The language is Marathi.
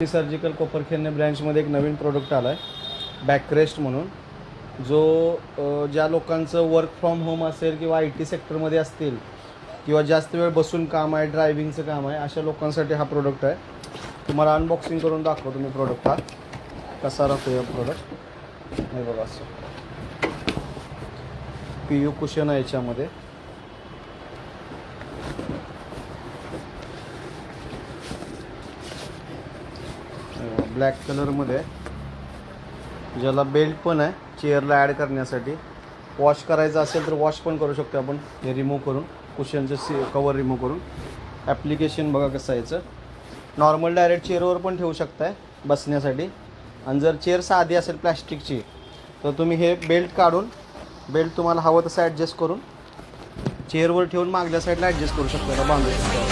सर्जिकल कोपरखैरणे ब्रँचमध्ये एक नवीन प्रोडक्ट आला आहे बॅकरेस्ट म्हणून, जो ज्या लोकांचं वर्क फ्रॉम होम असेल किंवा IT सेक्टरमध्ये असतील किंवा जास्त वेळ बसून काम आहे, ड्रायव्हिंगचं काम आहे, अशा लोकांसाठी हा प्रोडक्ट आहे. तुम्हाला अनबॉक्सिंग करून दाखवतो मी प्रोडक्ट हा कसा राहतो. या प्रोडक्ट हे बघा, असं PU कुशन आहे याच्यामध्ये. ब्लॅक कलरमध्ये, ज्याला बेल्ट पण आहे चेअरला ॲड करण्यासाठी. वॉश करायचं असेल तर वॉश पण करू शकतो आपण, हे रिमूव्ह करून, कुशनचं कवर रिमूव्ह करून. ॲप्लिकेशन बघा कसं याचं. नॉर्मल डायरेक्ट चेअरवर पण ठेवू शकताय बसण्यासाठी, आणि जर चेअर साधी असेल प्लॅस्टिकची तर तुम्ही हे बेल्ट काढून, बेल्ट तुम्हाला हवं तसं ॲडजस्ट करून चेअरवर ठेवून मागल्या साईडला ॲडजस्ट करू शकता, बांधू शकता.